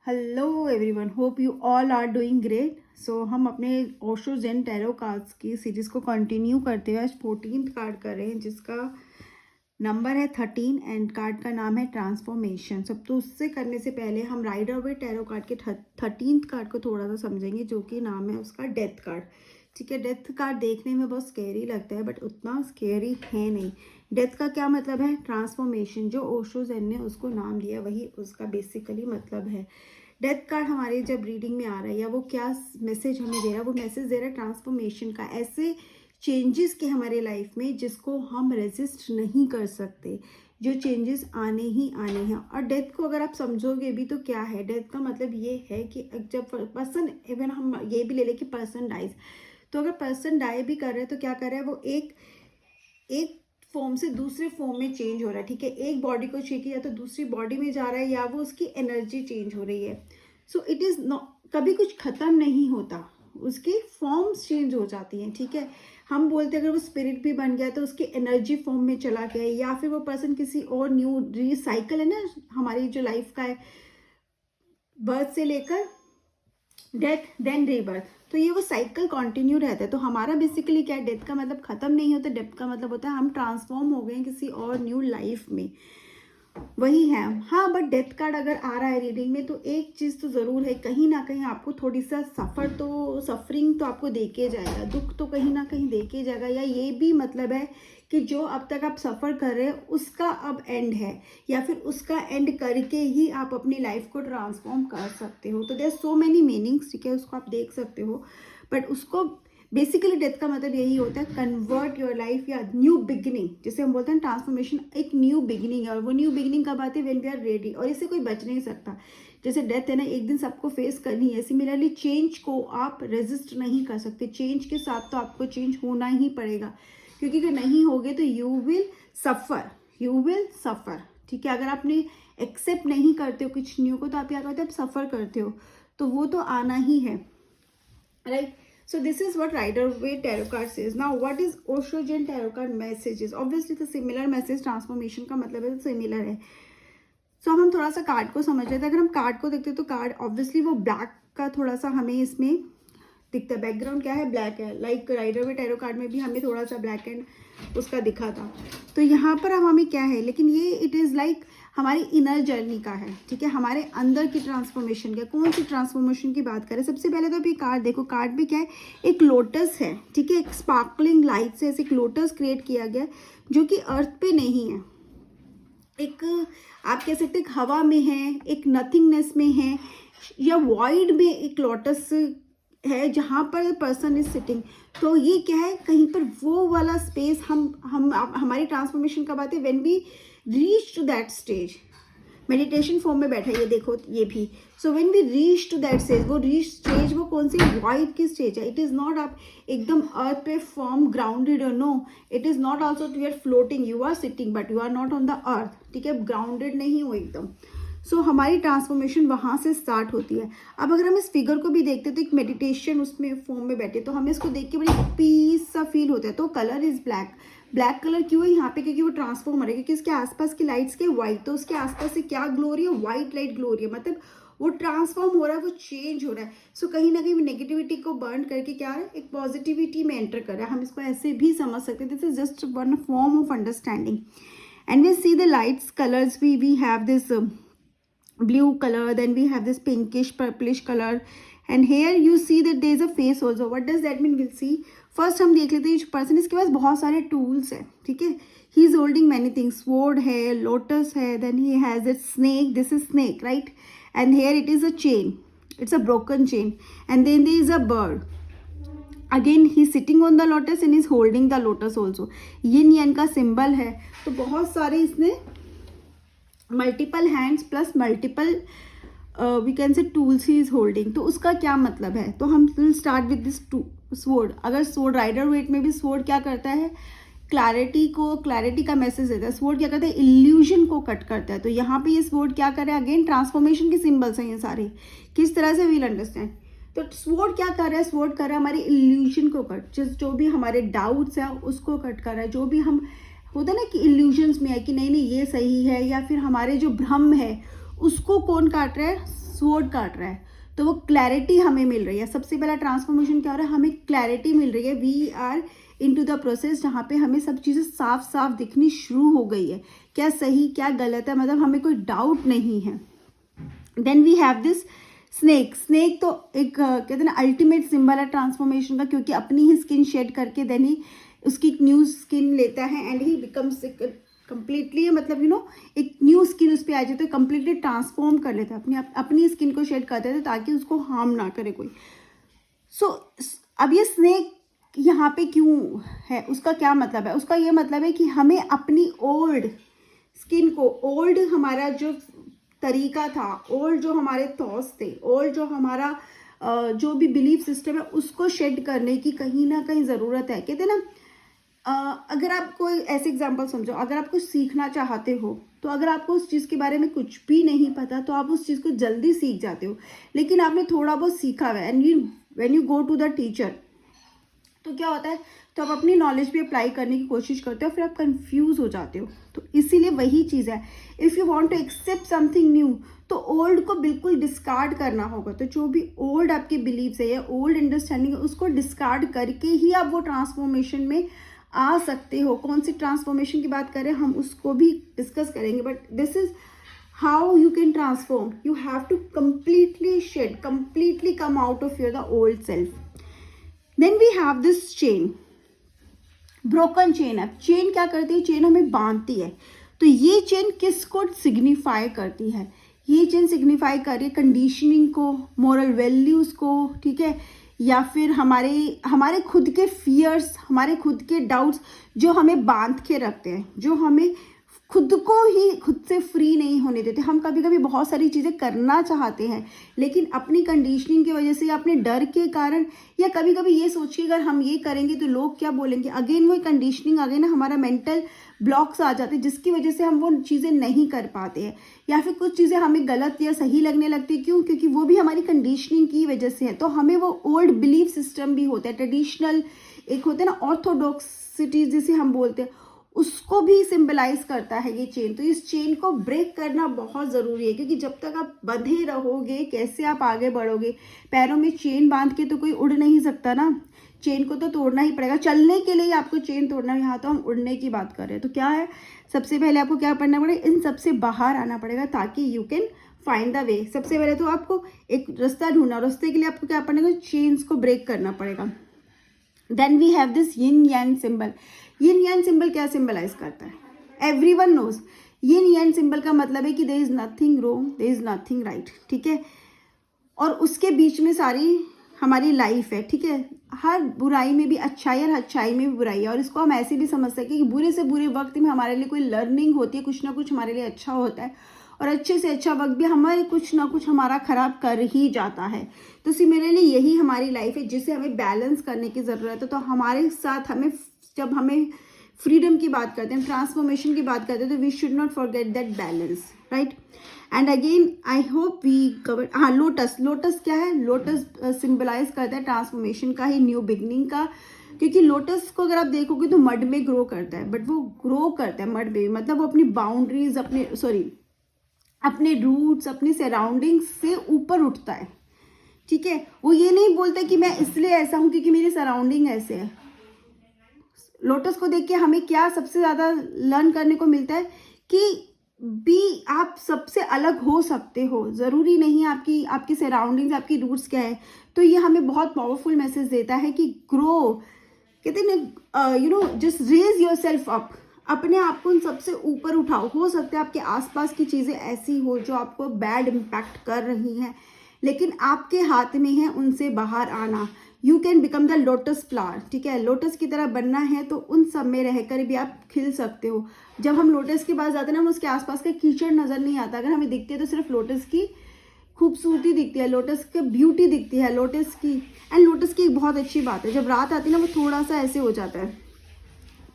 Hello everyone, hope you all are doing great. So हम अपने Osho Zen tarot cards की series को continue करते हुए आज 14th कार्ड कर रहे हैं, जिसका नंबर है 13 एंड कार्ड का नाम है ट्रांसफॉर्मेशन। सब तो उससे करने से पहले हम राइडर वे टैरो कार्ड के 13th कार्ड को थोड़ा सा समझेंगे, जो कि नाम है उसका डेथ कार्ड। ठीक है, डेथ कार्ड देखने में बहुत स्केरी लगता है, बट उतना स्केरी है नहीं। डेथ का क्या मतलब है? ट्रांसफॉर्मेशन। जो ओशो जेन ने उसको नाम दिया वही उसका बेसिकली मतलब है। डेथ कार्ड हमारे जब रीडिंग में आ रहा है या वो क्या मैसेज हमें दे रहा है, वो मैसेज दे रहा है ट्रांसफॉर्मेशन का, ऐसे चेंजेस के हमारे लाइफ में जिसको हम रेजिस्ट नहीं कर सकते, जो चेंजेस आने ही आने हैं। और डेथ को अगर आप समझोगे भी तो क्या है, डेथ का मतलब ये है कि जब पर्सन, इवन हम ये भी ले लें कि पर्सन डाइज, तो अगर पर्सन डाई भी कर रहे हैं तो क्या कर रहा है, वो एक फॉर्म से दूसरे फॉर्म में चेंज हो रहा है। ठीक है, एक बॉडी को चाहिए या तो दूसरी बॉडी में जा रहा है, या वो उसकी एनर्जी चेंज हो रही है। सो इट इज़ कभी कुछ ख़त्म नहीं होता, उसकी फॉर्म्स चेंज हो जाती हैं। ठीक है, हम बोलते हैं अगर वो स्पिरिट भी बन गया तो उसकी एनर्जी फॉर्म में चला गया, या फिर वो पर्सन किसी और न्यू रिसाइकल है ना हमारी जो लाइफ का है, बर्थ से लेकर डेथ देन रीबर्थ, तो ये वो साइकिल कंटिन्यू रहता है। तो हमारा बेसिकली क्या है, डेथ का मतलब खत्म नहीं होता, डेथ का मतलब होता है हम ट्रांसफॉर्म हो गए हैं किसी और न्यू लाइफ में, वही है। हाँ, बट डेथ कार्ड अगर आ रहा है रीडिंग में तो एक चीज़ तो ज़रूर है, कहीं ना कहीं आपको थोड़ी सा सफरिंग तो आपको देके जाएगा, दुख तो कहीं ना कहीं देके जाएगा, या ये भी मतलब है कि जो अब तक आप सफ़र कर रहे हैं उसका अब एंड है, या फिर उसका एंड करके ही आप अपनी लाइफ को ट्रांसफॉर्म कर सकते हो। तो देयर सो मैनी मीनिंग्स, ठीक है, उसको आप देख सकते हो, बट उसको बेसिकली डेथ का मतलब यही होता है, कन्वर्ट योर लाइफ या न्यू बिगिनिंग, जिसे हम बोलते हैं ट्रांसफॉर्मेशन, एक न्यू बिगिनिंग है। और वो न्यू बिगिनिंग कब आती है? व्हेन वी आर रेडी, और इससे कोई बच नहीं सकता। जैसे डेथ है ना, एक दिन सबको फेस करनी है, सिमिलरली चेंज को आप रेजिस्ट नहीं कर सकते, चेंज के साथ तो आपको चेंज होना ही पड़ेगा, क्योंकि अगर नहीं होगे तो यू विल सफ़र। ठीक है, अगर आपने एक्सेप्ट नहीं करते हो कुछ न्यू को तो आप क्या करते हो, आप सफ़र करते हो, तो वो तो आना ही है, right? So this is what Rider-Waite tarot card says. Now what is Osho Gen tarot card messages? Obviously the similar message, transformation का मतलब है सिमिलर है। So हम थोड़ा सा कार्ड को समझ लेते हैं। अगर हम कार्ड को देखते हैं तो कार्ड ऑब्वियसली वो ब्लैक का थोड़ा सा हमें इसमें दिखता है, बैकग्राउंड क्या है, ब्लैक है। लाइक राइडर-वेट टैरो कार्ड में भी हमें थोड़ा सा ब्लैक एंड उसका दिखा था, तो यहाँ पर अब हमें क्या है, लेकिन ये इट इज़ लाइक हमारी इनर जर्नी का है। ठीक है, हमारे अंदर की ट्रांसफॉर्मेशन का। कौन सी ट्रांसफॉर्मेशन की बात करें? सबसे पहले तो अभी कार्ड देखो, कार्ड में क्या है, एक लोटस है। ठीक है, एक स्पार्कलिंग लाइट से ऐसे एक लोटस क्रिएट किया गया जो कि अर्थ पे नहीं है, एक आप कह सकते हैं हवा में है, एक नथिंगनेस में है, या वॉइड में एक लोटस है जहाँ पर पर्सन इज सिटिंग। तो ये क्या है, कहीं पर वो वाला स्पेस हम हमारी ट्रांसफॉर्मेशन कब आती है, when we reach to that stage. Meditation form में बैठा है, ये देखो ये भी। So when we reach to that stage, वो रीच स्टेज वो कौन सी वाइड की स्टेज है? इट इज़ नॉट आप एकदम अर्थ पे form grounded, no, it is not also you are floating, you are sitting but you are not on the earth. ठीक है, ग्राउंडेड नहीं हो एकदम। सो हमारी ट्रांसफॉर्मेशन वहाँ से स्टार्ट होती है। अब अगर हम इस फिगर को भी देखते हैं तो एक मेडिटेशन उसमें फॉर्म में बैठे, तो हमें इसको देख के बड़ी पीस सा फील होता है। तो colour is black. Black colour क्यों है यहाँ पे? क्योंकि वो ट्रांसफॉर्म हो रहा है, क्योंकि इसके आसपास की लाइट्स के वाइट, तो उसके आसपास से क्या ग्लो रही है, वाइट लाइट ग्लो रही है, मतलब वो ट्रांसफॉर्म हो रहा है, वो चेंज हो रहा है। सो कहीं ना कहीं नेगेटिविटी को बर्न करके क्या है, एक पॉजिटिविटी में एंटर कर रहा है। हम इसको ऐसे भी समझ सकते हैं, this is just one form of understanding. And we see the lights colours, we have this blue color, then we have this pinkish purplish color, and here you see that there is a face also. What does that mean? We'll see. First हम देख लेते हैं, person इसके पास बहुत सारे tools है। ठीक है, he is holding many things, sword है, लोटस है, then he has it snake, this is snake, right? And here it is a chain, it's a broken chain, and then there is a bird. Again he sitting on the lotus and is holding the lotus also. Yin yang का symbol है, तो बहुत सारे इसने multiple hands plus multiple we can say tools he is holding. तो उसका क्या मतलब है? तो हम will start with this sword. अगर स्वॉर्ड राइडर वेट में भी स्वॉर्ड क्या करता है, क्लैरिटी का मैसेज देता है। स्वॉर्ड क्या करता है, इल्यूजन को कट करता है। तो यहाँ पे ये स्वॉर्ड क्या कर रहा है, अगेन ट्रांसफॉर्मेशन के सिंबल्स हैं ये सारे, किस तरह से वील अंडरस्टैंड। तो स्वॉर्ड क्या कर रहा है, स्वॉर्ड कर रहा है हमारे इल्यूजन को कट, जो भी हमारे डाउट्स हैं उसको कट कर रहा है, जो भी हम होता है ना कि इल्यूजन्स में है कि नहीं ये सही है, या फिर हमारे जो भ्रम है उसको कौन काट रहा है, स्वॉर्ड काट रहा है, तो वो क्लैरिटी हमें मिल रही है। सबसे पहला ट्रांसफॉर्मेशन क्या हो रहा है, हमें क्लैरिटी मिल रही है। We are into the process, जहाँ पे हमें सब चीज़ें साफ साफ दिखनी शुरू हो गई है, क्या सही क्या गलत है, मतलब हमें कोई डाउट नहीं है। Then we have this snake. Snake तो एक कहते हैं ना अल्टीमेट सिंबल है ट्रांसफॉर्मेशन का, क्योंकि अपनी ही स्किन शेड करके देन ही उसकी एक न्यू स्किन लेता है एंड ही बिकम्स कंप्लीटली, मतलब एक न्यू स्किन उस पर आ जाती है, कंप्लीटली ट्रांसफॉर्म कर लेता है, अपनी स्किन को शेड कर देता है ताकि उसको हार्म ना करे कोई। सो अब ये स्नेक यहाँ पे क्यों है, उसका क्या मतलब है? उसका ये मतलब है कि हमें अपनी ओल्ड स्किन को, ओल्ड हमारा जो तरीका था, ओल्ड जो हमारे थॉट्स थे, ओल्ड जो हमारा जो भी बिलीफ सिस्टम है, उसको शेड करने की कहीं ना कहीं ज़रूरत है। कहते हैं ना, अगर आप कोई ऐसे एग्जांपल समझो, अगर आप कुछ सीखना चाहते हो तो अगर आपको उस चीज़ के बारे में कुछ भी नहीं पता तो आप उस चीज़ को जल्दी सीख जाते हो, लेकिन आपने थोड़ा बहुत सीखा हुआ है and when you go to the teacher तो क्या होता है, तो आप अपनी नॉलेज भी अप्लाई करने की कोशिश करते हो, फिर आप कंफ्यूज हो जाते हो। तो इसीलिए वही चीज़ है, if you want to accept something new तो ओल्ड को बिल्कुल डिस्कार्ड करना होगा। तो जो भी ओल्ड आपके बिलीव्स है या ओल्ड अंडरस्टैंडिंग है उसको डिस्कार्ड करके ही आप वो ट्रांसफॉर्मेशन में आ सकते हो। कौन सी ट्रांसफॉर्मेशन की बात करें हम उसको भी डिस्कस करेंगे, but this is how you can transform. You have to completely shed, completely come out of your the old self. Then we have this chain, broken chain. अब चेन क्या करती है, चेन हमें बांधती है। तो ये चेन किसको सिग्निफाई करती है, ये चेन सिग्निफाई कर रही है कंडीशनिंग को, मोरल वैल्यूज़ को, ठीक है, या फिर हमारे खुद के फियर्स, हमारे खुद के डाउट्स जो हमें बांध के रखते हैं, जो हमें खुद को ही खुद से फ्री नहीं होने देते। हम कभी कभी बहुत सारी चीज़ें करना चाहते हैं लेकिन अपनी कंडीशनिंग की वजह से या अपने डर के कारण, या कभी कभी ये सोचिए अगर हम ये करेंगे तो लोग क्या बोलेंगे, अगेन वही कंडीशनिंग, अगेन हमारा मेंटल ब्लॉक्स आ जाते हैं जिसकी वजह से हम वो चीज़ें नहीं कर पाते हैं, या फिर कुछ चीज़ें हमें गलत या सही लगने लगती है। क्यों? क्योंकि वो भी हमारी कंडीशनिंग की वजह से है। तो हमें वो ओल्ड बिलीफ सिस्टम भी होता है, ट्रेडिशनल एक होता है ना ऑर्थोडॉक्सिटी जिसे हम बोलते हैं, उसको भी सिंबलाइज करता है ये चेन। तो इस चेन को ब्रेक करना बहुत ज़रूरी है, क्योंकि जब तक आप बंधे रहोगे कैसे आप आगे बढ़ोगे। पैरों में चेन बांध के तो कोई उड़ नहीं सकता ना, चेन को तो तोड़ना ही पड़ेगा। चलने के लिए आपको चेन तोड़ना है, यहाँ तो हम उड़ने की बात कर रहे हैं। तो क्या है, सबसे पहले आपको क्या करना पड़ेगा, इन सबसे बाहर आना पड़ेगा ताकि you can find the way. सबसे पहले तो आपको एक रास्ता ढूंढना, रास्ते के लिए आपको क्या करना पड़ेगा, चेन्स को ब्रेक करना पड़ेगा। Then we have this yin yang symbol. Yin yang symbol क्या सिंबलाइज करता है, everyone knows. Yin yang symbol का मतलब है कि there is nothing wrong, there is nothing right, ठीक है, और उसके बीच में सारी हमारी लाइफ है, ठीक है। हर बुराई में भी अच्छाई है और अच्छाई में भी बुराई है, और इसको हम ऐसे भी समझ सकते हैं कि बुरे से बुरे वक्त में हमारे लिए कोई लर्निंग होती है, कुछ ना कुछ हमारे लिए अच्छा होता है, और अच्छे से अच्छा वक्त भी हमारे कुछ ना कुछ हमारा खराब कर ही जाता है। तो सिमिलरली यही हमारी लाइफ है जिसे हमें बैलेंस करने की ज़रूरत है। तो हमारे साथ हमें, जब हमें फ्रीडम की बात करते हैं, ट्रांसफॉर्मेशन की बात करते हैं, तो we should not forget that balance, right. And again I hope we cover. हाँ, लोटस। लोटस क्या है, लोटस सिंबलाइज करता है ट्रांसफॉर्मेशन का ही, न्यू बिगनिंग का, क्योंकि लोटस को अगर आप देखोगे तो मड में ग्रो करता है, बट वो ग्रो करता है मड में, मतलब वो अपनी बाउंड्रीज, अपने रूट्स, अपनी सराउंडिंग्स से ऊपर उठता है, ठीक है। वो ये नहीं बोलता कि मैं इसलिए ऐसा हूँ क्योंकि मेरी सराउंडिंग ऐसे है। लोटस को देख के हमें क्या सबसे ज़्यादा लर्न करने को मिलता है कि भी आप सबसे अलग हो सकते हो, ज़रूरी नहीं आपकी सराउंडिंग्स, आपकी रूट्स क्या है। तो ये हमें बहुत पावरफुल मैसेज देता है कि ग्रो, कहते हैं just raise your self up, अपने आप को उन सबसे ऊपर उठाओ। हो सकता है आपके आसपास की चीज़ें ऐसी हो जो आपको बैड इम्पैक्ट कर रही हैं, लेकिन आपके हाथ में है उनसे बाहर आना। You can become the lotus flower, ठीक है। लोटस की तरह बनना है तो उन सब में रहकर भी आप खिल सकते हो। जब हम लोटस के पास जाते हैं ना, उसके आसपास का कीचड़ नज़र नहीं आता। अगर हमें दिखती है तो सिर्फ लोटस की खूबसूरती दिखती है, लोटस की ब्यूटी दिखती है, लोटस की। एंड लोटस की एक बहुत अच्छी बात है, जब रात आती है ना वो थोड़ा सा ऐसे हो जाता है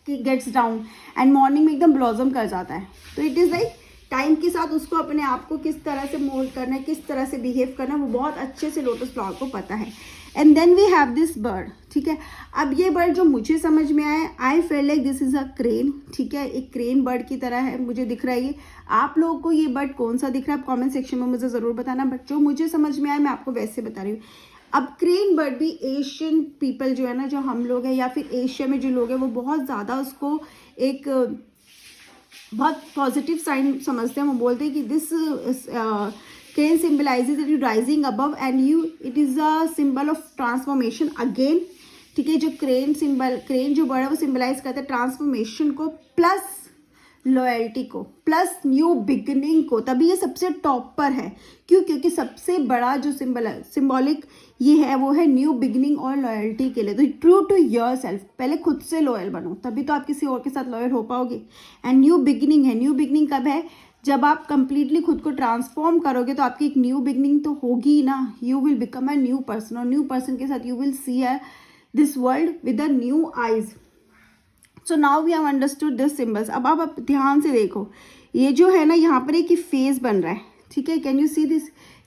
कि गेट्स डाउन, एंड मॉर्निंग में एकदम ब्लॉसम कर जाता है। तो इट इज़ लाइक टाइम के साथ उसको अपने आप को किस तरह से मोल्ड करना है, किस तरह से बिहेव करना है, वो बहुत अच्छे से लोटस फ्लावर को पता है. And then we have this bird. ठीक है, अब ये बर्ड जो मुझे समझ में आया, I feel like this is a crane. ठीक है, एक क्रेन बर्ड की तरह है मुझे दिख रहा है ये. आप लोगों को ये बर्ड कौन सा दिख रहा है, आप कमेंट सेक्शन में मुझे ज़रूर बताना. बट जो मुझे समझ में आया मैं आपको वैसे बता रही हूँ. अब क्रेन बर्ड भी एशियन पीपल जो है ना, जो हम लोग हैं या फिर एशिया में जो लोग हैं, वो बहुत ज़्यादा उसको एक बहुत पॉजिटिव साइन समझते हैं. वो बोलते हैं कि this crane symbolizes that you rising above and you it is a symbol of transformation again. ठीक है, जो क्रेन जो बड़ा वो सिंबलाइज करता है ट्रांसफॉर्मेशन को, प्लस लॉयल्टी को, प्लस न्यू बिगिनिंग को. तभी ये सबसे टॉप पर है. क्यों? क्योंकि सबसे बड़ा जो सिंबॉलिक ये है वो है न्यू बिगिनिंग और लॉयल्टी के लिए. तो ट्रू टू योर सेल्फ, पहले खुद से लॉयल बनो, तभी तो आप किसी और के साथ लॉयल हो पाओगे. एंड न्यू बिगिनिंग है. न्यू बिगिनिंग कब है? जब आप कंप्लीटली खुद को ट्रांसफॉर्म करोगे तो आपकी एक न्यू बिगिनिंग तो होगी ना. You will become a new person, और न्यू पर्सन के साथ you will see this world with a new eyes. So now we have understood this symbols. अब आप ध्यान से देखो, ये जो है ना यहाँ पर एक फेस बन रहा है. ठीक है, कैन यू सी दिस?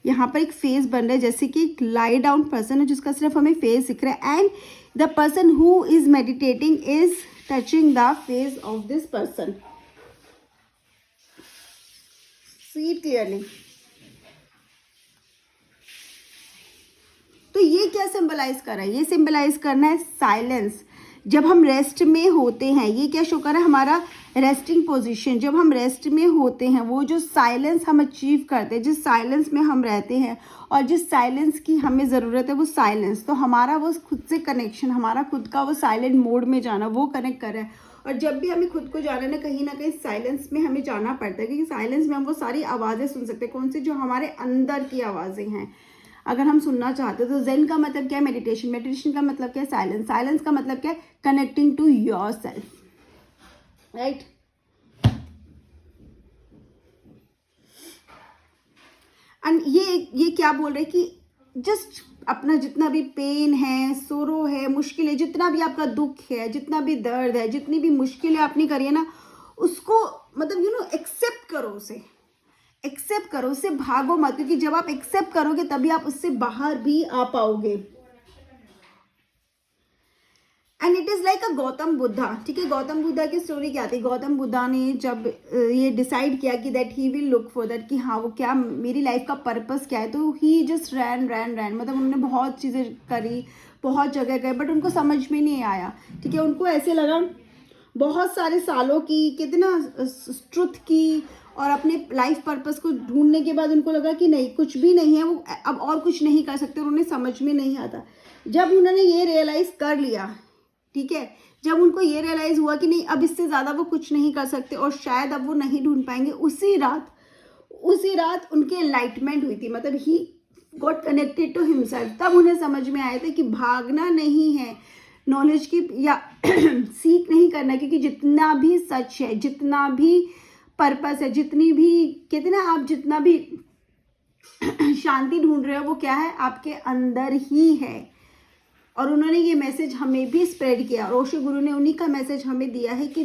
यहाँ पर एक फेस बन रहा है, जैसे कि एक लाई डाउन पर्सन है जिसका सिर्फ हमें फेस दिख रहा है. And the person who is meditating is touching the face of this person. See it clearly. तो ये क्या सिंबलाइज कर रहा है? ये सिंबलाइज करना है साइलेंस. जब हम रेस्ट में होते हैं, ये क्या शो कर रहा है? हमारा रेस्टिंग पोजीशन. जब हम रेस्ट में होते हैं, वो जो साइलेंस हम अचीव करते हैं, जिस साइलेंस में हम रहते हैं और जिस साइलेंस की हमें ज़रूरत है, वो साइलेंस. तो हमारा वो खुद से कनेक्शन, हमारा खुद का वो साइलेंट मोड में जाना, वो कनेक्ट कर रहा है. और जब भी हमें खुद को जाना ना कहीं साइलेंस में हमें जाना पड़ता है, क्योंकि साइलेंस में हम वो सारी आवाज़ें सुन सकते हैं. कौन सी? जो हमारे अंदर की आवाज़ें हैं, अगर हम सुनना चाहते हैं. तो ज़ेन का मतलब क्या है? मेडिटेशन. मेडिटेशन का मतलब क्या है? साइलेंस. साइलेंस का मतलब क्या है? Connecting to your self. Right. And ये क्या बोल रहे हैं कि जस्ट अपना जितना भी पेन है, सोरो है, मुश्किल है, जितना भी आपका दुख है, जितना भी दर्द है, जितनी भी मुश्किल है आपने करी है ना, उसको मतलब एक्सेप्ट करो. उसे एक्सेप्ट करो, उससे भागो मत. क्योंकि जब आप एक्सेप्ट करोगे तभी आप उससे बाहर भी आ पाओगे. एंड इट इज़ लाइक अ गौतम बुद्धा. ठीक है, गौतम बुद्धा की स्टोरी क्या थी? गौतम बुद्धा ने जब ये डिसाइड किया कि that he will look for that, कि हाँ वो क्या मेरी लाइफ का पर्पस क्या है, तो ही जस्ट रैन. मतलब उन्होंने बहुत चीज़ें करी, बहुत जगह गए, बट उनको समझ में नहीं आया. ठीक है, उनको ऐसे लगा बहुत सारे सालों की कितना ट्रुथ की और अपने लाइफ पर्पस को ढूंढने के बाद उनको लगा कि नहीं, कुछ भी नहीं है, वो अब और कुछ नहीं कर सकते. उन्हें समझ में नहीं आता. जब उन्होंने ये रियलाइज़ कर लिया, ठीक है, जब उनको ये रियलाइज हुआ कि नहीं अब इससे ज़्यादा वो कुछ नहीं कर सकते और शायद अब वो नहीं ढूंढ पाएंगे, उसी रात उनके एनलाइटमेंट हुई थी. मतलब he got connected to himself. तब उन्हें समझ में आया था कि भागना नहीं है नॉलेज की या सीख नहीं करना, क्योंकि जितना भी सच है, जितना भी पर्पस है, जितनी भी कहते ना आप जितना भी शांति ढूंढ रहे हो, वो क्या है? आपके अंदर ही है. और उन्होंने ये मैसेज हमें भी स्प्रेड किया. और ओशो गुरु ने उन्हीं का मैसेज हमें दिया है कि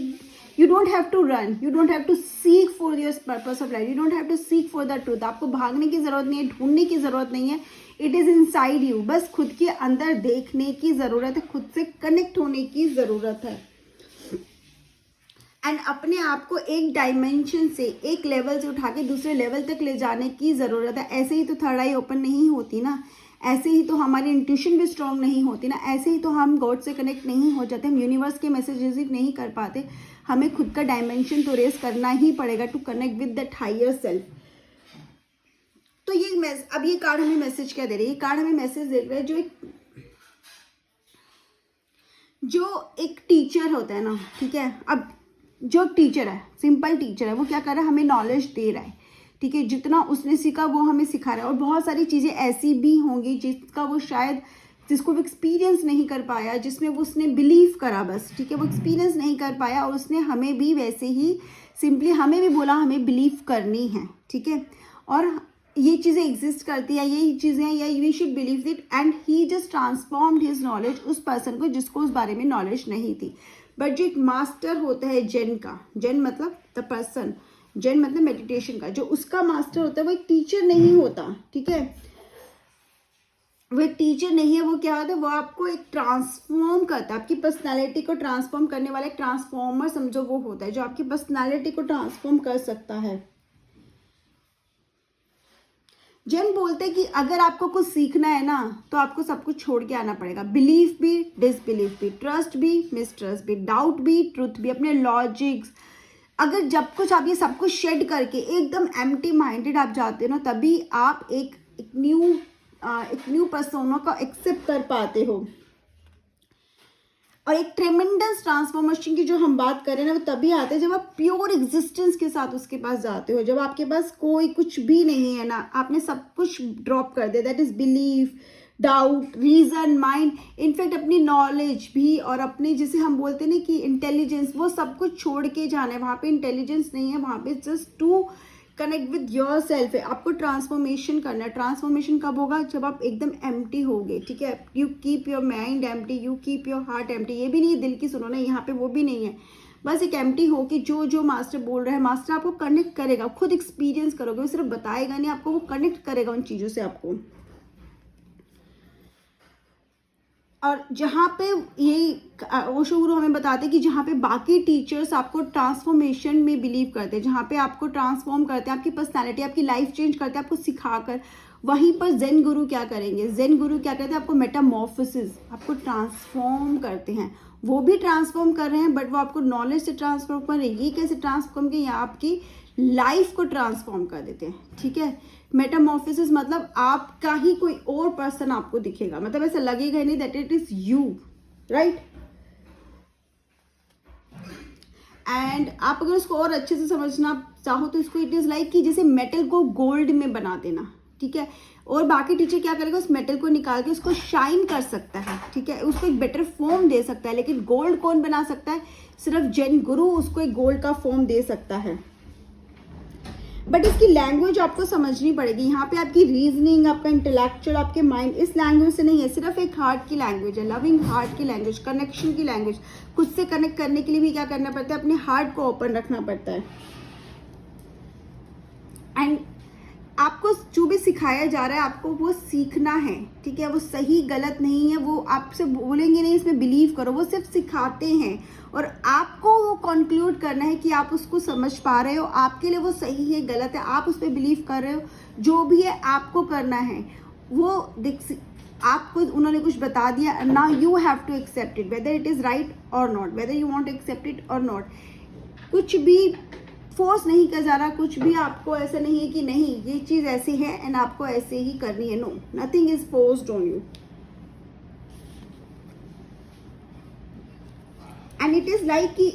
you don't have to run, you don't have to seek for your purpose of life, you don't have to seek for the truth. आपको भागने की ज़रूरत नहीं है, ढूंढने की ज़रूरत नहीं है. It is inside you. बस खुद के अंदर देखने की ज़रूरत है, खुद से कनेक्ट होने की ज़रूरत है. एंड अपने आप को एक डायमेंशन से, एक लेवल से उठा के दूसरे लेवल तक ले जाने की ज़रूरत है. ऐसे ही तो थर्ड आई ओपन नहीं होती ना, ऐसे ही तो हमारी इंट्यूशन भी स्ट्रांग नहीं होती ना, ऐसे ही तो हम गॉड से कनेक्ट नहीं हो जाते, हम यूनिवर्स के मैसेज रिसीव नहीं कर पाते. हमें खुद का डायमेंशन तो रेस करना ही पड़ेगा to connect with that higher self. तो ये अब ये कार्ड हमें मैसेज क्या दे रही है? ये कार्ड हमें मैसेज दे रहा है जो एक टीचर होता है ना, ठीक है, अब जो टीचर है, सिंपल टीचर है, वो क्या कर रहा है? हमें नॉलेज दे रहा है. ठीक है, जितना उसने सीखा वो हमें सिखा रहा है. और बहुत सारी चीज़ें ऐसी भी होंगी जिसको वो एक्सपीरियंस नहीं कर पाया, जिसमें वो उसने बिलीव करा बस. ठीक है, वो एक्सपीरियंस नहीं कर पाया और उसने हमें भी वैसे ही सिंपली हमें भी बोला हमें बिलीव करनी है. ठीक है, और ये चीज़ें एग्जिस्ट करती हैं, यही चीज़ें हैं, या we should believe it. And he just transformed his knowledge उस पर्सन को जिसको उस बारे में नॉलेज नहीं थी. बट जो एक मास्टर होता है जेन का, जेन मतलब द पर्सन, जेन मतलब मेडिटेशन का, जो उसका मास्टर होता है वो एक टीचर नहीं होता, ठीक है, वो एक टीचर नहीं है, वो क्या होता है, वो आपको एक ट्रांसफॉर्म करता है, आपकी पर्सनालिटी को ट्रांसफॉर्म करने वाला एक ट्रांसफॉर्मर समझो वो होता है, जो आपकी पर्सनालिटी को ट्रांसफॉर्म कर सकता है। जैन बोलते हैं कि अगर आपको कुछ सीखना है ना तो आपको सब कुछ छोड़ के आना पड़ेगा, बिलीफ भी, डिसबिलीफ भी, ट्रस्ट भी, मिसट्रस्ट भी, डाउट भी, ट्रुथ भी, अपने लॉजिक्स, अगर जब कुछ आप ये सब कुछ शेड करके एकदम एम्प्टी माइंडेड आप जाते हो ना, तभी आप एक न्यू पर्सोना को एक्सेप्ट कर पाते हो। और एक ट्रेमेंडस ट्रांसफॉर्मेशन की जो हम बात करें ना, वो तभी आते हैं जब आप प्योर एग्जिस्टेंस के साथ उसके पास जाते हो, जब आपके पास कोई कुछ भी नहीं है ना, आपने सब कुछ ड्रॉप कर दिया, that is belief, doubt, reason, mind, in fact अपनी नॉलेज भी, और अपनी जिसे हम बोलते हैं ना कि इंटेलिजेंस, वो सब कुछ छोड़ के जाना है। वहाँ पे इंटेलिजेंस नहीं है, वहाँ पे just to connect with your self है। आपको ट्रांसफॉर्मेशन करना है। ट्रांसफॉर्मेशन कब होगा? जब आप एकदम एम्प्टी होगे, ठीक है। You keep your mind empty, you keep your heart empty. ये भी नहीं दिल की सुनो ना, यहाँ पे वो भी नहीं है, बस एक एम्प्टी हो कि जो मास्टर बोल रहा है, मास्टर आपको कनेक्ट करेगा, खुद एक्सपीरियंस करोगे, वो सिर्फ बताएगा नहीं आपको, वो कनेक्ट करेगा उन चीज़ों से आपको। और जहाँ पे ये ओशो गुरु हमें बताते हैं कि जहाँ पे बाकी टीचर्स आपको ट्रांसफॉर्मेशन में बिलीव करते हैं, जहाँ पे आपको ट्रांसफॉर्म करते हैं, आपकी पर्सनालिटी, आपकी लाइफ चेंज करते हैं आपको सिखाकर, वहीं पर जेन गुरु क्या करेंगे? जेन गुरु क्या करते हैं? आपको मेटामॉर्फोसिस, आपको ट्रांसफॉर्म करते हैं। वो भी ट्रांसफॉर्म कर रहे हैं, बट वो आपको नॉलेज से ट्रांसफॉर्म कर रहे हैं। ये कैसे ट्रांसफॉर्म किए? यहाँ आपकी लाइफ को ट्रांसफॉर्म कर देते हैं, ठीक है। मेटामॉर्फोसिस मतलब आपका ही कोई और पर्सन आपको दिखेगा, मतलब ऐसा लगेगा नहीं that it is you, right. And आप अगर उसको और अच्छे से समझना चाहो तो इसको इट इज लाइक कि जैसे मेटल को गोल्ड में बना देना, ठीक है। और बाकी टीचर क्या करेगा? उस मेटल को निकाल के उसको शाइन कर सकता है, ठीक है, उसको एक बेटर फॉर्म दे सकता है। लेकिन गोल्ड कौन बना सकता है? सिर्फ जेन गुरु उसको एक गोल्ड का फॉर्म दे सकता है। बट इसकी लैंग्वेज आपको समझनी पड़ेगी। यहाँ पे आपकी रीजनिंग, आपका इंटेलेक्चुअल, आपके माइंड इस लैंग्वेज से नहीं है, सिर्फ एक हार्ट की लैंग्वेज है, लविंग हार्ट की लैंग्वेज, कनेक्शन की लैंग्वेज। खुद से कनेक्ट करने के लिए भी क्या करना पड़ता है? अपने हार्ट को ओपन रखना पड़ता है। एंड आपको जो भी सिखाया जा रहा है आपको वो सीखना है, ठीक है। वो सही गलत नहीं है, वो आपसे बोलेंगे नहीं इसमें बिलीव करो, वो सिर्फ सिखाते हैं और आपको वो कंक्लूड करना है कि आप उसको समझ पा रहे हो, आपके लिए वो सही है गलत है, आप उस पर बिलीव कर रहे हो, जो भी है आपको करना है। वो आपको उन्होंने कुछ बता दिया, now you have to accept it, whether it is right or not, whether you want to accept it or not. कुछ भी फोर्स नहीं किया जा रहा, कुछ भी आपको ऐसा नहीं है कि नहीं ये चीज़ ऐसी है एंड आपको ऐसे ही करनी है। No, nothing is forced on you. And it is like कि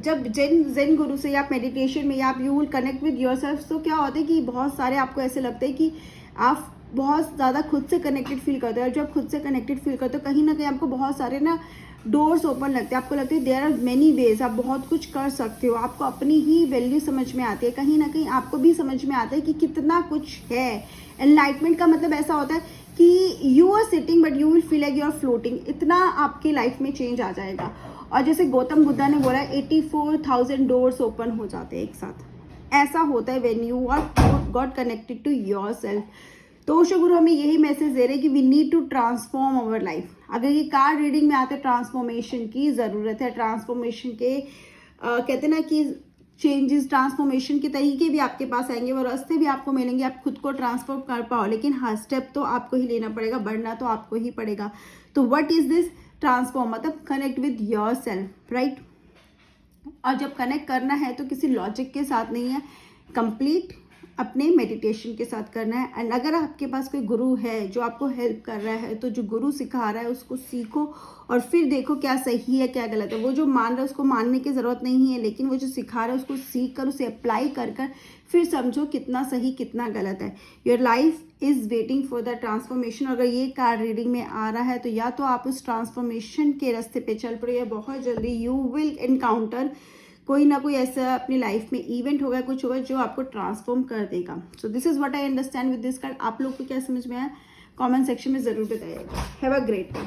जब जेन गुरु से या आप मेडिटेशन में या आप you will connect with yourself, तो क्या होता है कि बहुत सारे आपको ऐसे लगते हैं कि आप बहुत ज़्यादा खुद से कनेक्टेड फील करते हो। और जब खुद से कनेक्टेड फील करते हो, कहीं ना कहीं आपको बहुत सारे ना डोर्स ओपन लगते हैं, आपको लगता है देयर आर मेनी वेज, आप बहुत कुछ कर सकते हो, आपको अपनी ही वैल्यू समझ में आती है, कहीं ना कहीं आपको भी समझ में आता है कि कितना कुछ है। एनलाइटमेंट का मतलब ऐसा होता है कि you are sitting but you will feel like you are floating, इतना आपकी लाइफ में चेंज आ जाएगा। और जैसे गौतम बुद्धा ने बोला 84,000 डोर्स ओपन हो जाते हैं एक साथ, ऐसा होता है when you are got connected to your self. तो ओशो गुरु हमें यही मैसेज दे रहे हैं कि we need to transform our life. अगर ये कार्ड रीडिंग में आते ट्रांसफॉर्मेशन की ज़रूरत है, ट्रांसफॉर्मेशन के कहते ना कि चेंजेस, ट्रांसफॉर्मेशन के तरीके भी आपके पास आएंगे, वो रास्ते भी आपको मिलेंगे, आप खुद को ट्रांसफॉर्म कर पाओ। लेकिन हर स्टेप तो आपको ही लेना पड़ेगा, बढ़ना तो आपको ही पड़ेगा। तो व्हाट इज दिस ट्रांसफॉर्म? मतलब connect with your self, right. और जब कनेक्ट करना है तो किसी लॉजिक के साथ नहीं है, कंप्लीट अपने मेडिटेशन के साथ करना है। एंड अगर आपके पास कोई गुरु है जो आपको हेल्प कर रहा है, तो जो गुरु सिखा रहा है उसको सीखो और फिर देखो क्या सही है क्या गलत है। वो जो मान रहा है उसको मानने की ज़रूरत नहीं है, लेकिन वो जो सिखा रहा है उसको सीख कर, उसे अप्लाई कर कर फिर समझो कितना सही कितना गलत है। Your life is waiting for the transformation. अगर ये कार्ड रीडिंग में आ रहा है तो या तो आप उस ट्रांसफॉर्मेशन के रास्ते पे चल पड़े, या बहुत जल्दी यू विल एनकाउंटर कोई ना कोई ऐसा अपनी लाइफ में इवेंट होगा, कुछ होगा जो आपको ट्रांसफॉर्म कर देगा। So this is what I understand with this card. आप लोग को क्या समझ में आया कमेंट सेक्शन में ज़रूर बताइएगा। Have a great day.